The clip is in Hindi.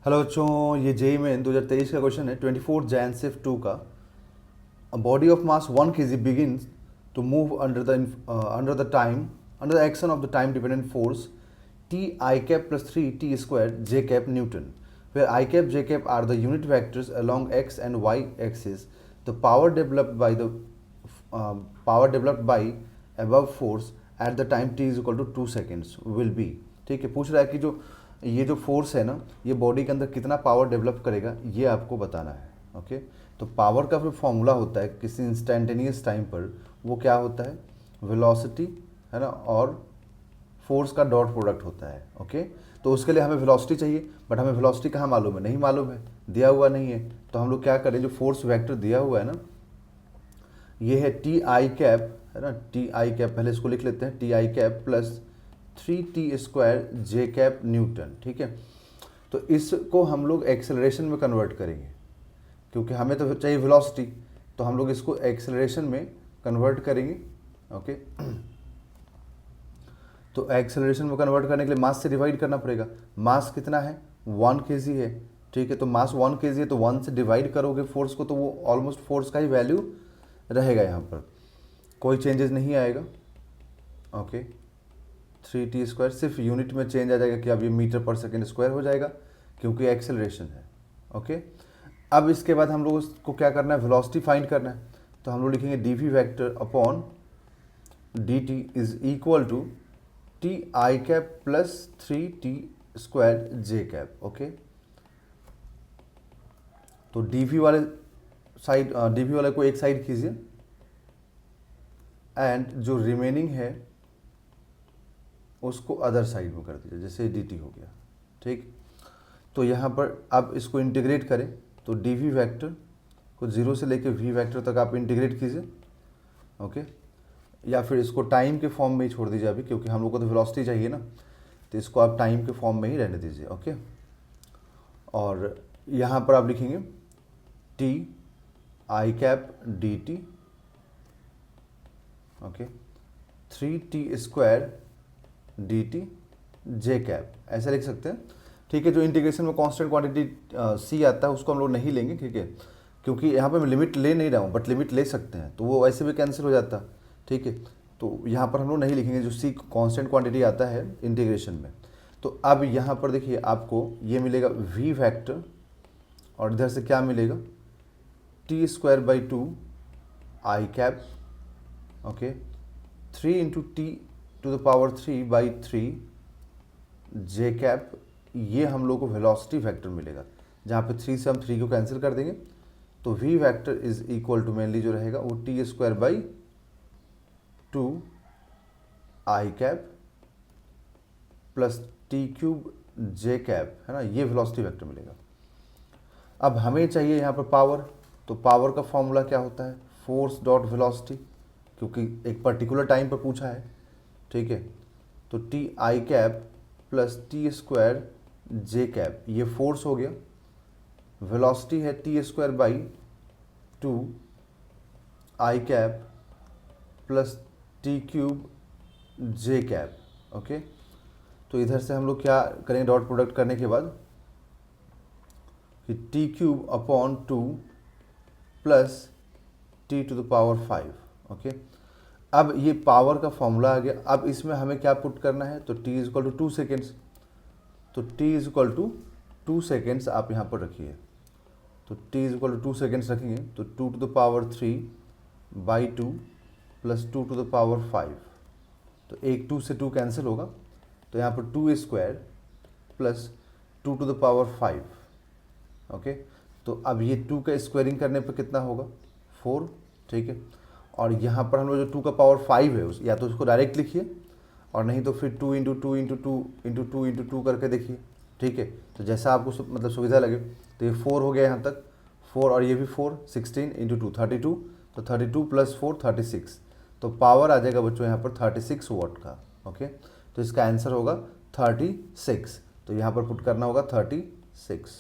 हेलो बच्चों, ये जेई में 2023 का क्वेश्चन है 24 जैन सिर्फ 2 का। A body of mass 1 kg begins to move under the action of the time dependent force t I cap plus 3 t square j cap Newton, where I cap j cap are the unit vectors along x and y axis. The power developed by above force at the time t is equal to 2 seconds will be। ठीक है, पूछ रहा है कि ये जो फोर्स है ना, ये बॉडी के अंदर कितना पावर डेवलप करेगा, ये आपको बताना है। ओके, तो पावर का जो फॉर्मूला होता है किसी इंस्टेंटेनियस टाइम पर, वो क्या होता है, वेलोसिटी है ना, और फोर्स का डॉट प्रोडक्ट होता है। ओके, तो उसके लिए हमें वेलोसिटी चाहिए, बट हमें वेलोसिटी कहाँ मालूम है, नहीं मालूम है, दिया हुआ नहीं है। तो हम लोग क्या करें, जो फोर्स वेक्टर दिया हुआ है ना, ये है टी आई कैप, है ना, टी आई कैप, पहले इसको लिख लेते हैं, T I cap plus 3t square J cap Newton. ठीक है, तो इसको हम लोग एक्सेलरेशन में कन्वर्ट करेंगे, क्योंकि हमें तो चाहिए वेलोसिटी, तो हम लोग इसको एक्सेलरेशन में कन्वर्ट करेंगे। ओके, तो एक्सेलरेशन में कन्वर्ट करने के लिए मास से डिवाइड करना पड़ेगा। मास कितना है, 1 kg है। ठीक है, तो मास 1 kg है, तो 1 से डिवाइड करोगे फोर्स को, तो वो ऑलमोस्ट फोर्स का ही वैल्यू रहेगा, यहाँ पर कोई चेंजेस नहीं आएगा। ओके, 3t स्क्वायर सिर्फ यूनिट में चेंज आ जाएगा कि अब ये मीटर पर सेकेंड स्क्वायर हो जाएगा, क्योंकि एक्सेलरेशन है। ओके, अब इसके बाद हम लोग उसको क्या करना है, वेलोसिटी फाइंड करना है। तो हम लोग लिखेंगे dv vector upon dt is equal to T I cap plus 3t square J cap. Okay, तो dv वाले साइड, dv वाले को एक साइड कीजिए, एंड जो रिमेनिंग है उसको अदर साइड में कर दीजिए, जैसे dt हो गया। ठीक, तो यहाँ पर अब इसको इंटीग्रेट करें, तो dv वेक्टर को 0 से लेके v वेक्टर तक आप इंटीग्रेट कीजिए। ओके, या फिर इसको टाइम के फॉर्म में ही छोड़ दीजिए अभी, क्योंकि हम लोग को तो वेलोसिटी चाहिए ना, तो इसको आप टाइम के फॉर्म में ही रहने दीजिए। ओके, और यहाँ पर आप लिखेंगे T I cap D T, okay, 3t square D T J cap, ऐसा लिख सकते हैं। ठीक है, जो इंटीग्रेशन में कांस्टेंट क्वांटिटी सी आता है उसको हम लोग नहीं लेंगे, ठीक है, क्योंकि यहाँ पे मैं लिमिट ले नहीं रहा हूँ, बट लिमिट ले सकते हैं, तो वो वैसे भी कैंसिल हो जाता। ठीक है, तो यहाँ पर हम लोग नहीं लिखेंगे, जो सी कांस्टेंट क्वांटिटी आता है इंटीग्रेशन में। तो अब यहाँ पर देखिए, आपको ये मिलेगा वी फैक्टर, और इधर से क्या मिलेगा, T square by 2 I cap, okay, 3 into T to the power 3 by 3 J cap. ये हम लोग को वेलोसिटी वेक्टर मिलेगा, जहाँ पे 3 से हम 3 को कैंसिल कर देंगे, तो v vector is equal to mainly जो रहेगा वो T square by 2 I cap plus T cube J cap, है ना, ये वेलोसिटी वेक्टर मिलेगा। अब हमें चाहिए यहाँ पर पावर, तो पावर का फॉर्मूला क्या होता है, फोर्स डॉट वेलोसिटी, क्योंकि एक पर्टिकुलर टाइम पर पूछा है। ठीक है, तो T I cap plus T square J cap, ये फोर्स हो गया, वेलोसिटी है T square by 2 I cap plus T cube J cap. Okay, तो इधर से हम लोग क्या करेंगे, डॉट प्रोडक्ट करने के बाद कि T cube upon 2 plus T to the power 5। Okay, अब ये पावर का फॉर्मूला आ गया। अब इसमें हमें क्या पुट करना है, तो t is equal to 2 seconds, तो t is equal to 2 seconds आप यहाँ पर रखिए। तो t is equal to 2 seconds रखेंगे, तो 2 to the power 3 by 2 plus 2 to the power 5, तो एक 2 से 2 कैंसिल होगा, तो यहाँ पर 2 square plus 2 to the power 5। Okay, तो अब ये 2 का स्क्वायरिंग करने पर कितना होगा, 4। ठीक है, और यहाँ पर हम लोग जो 2 का पावर 5 है, या तो उसको डायरेक्ट लिखिए, और नहीं तो फिर 2 इंटू 2 इंटू 2 इंटू 2 इंटू 2 करके देखिए। ठीक है, तो जैसा आपको मतलब सुविधा लगे। तो ये 4 हो गया यहाँ तक, 4 और ये भी 4, 16 इंटू 2 32, तो 32 प्लस 4 36, तो पावर आ जाएगा बच्चों यहाँ पर 36 वॉट का। ओके, तो इसका आंसर होगा 36, तो यहाँ पर पुट करना होगा 36।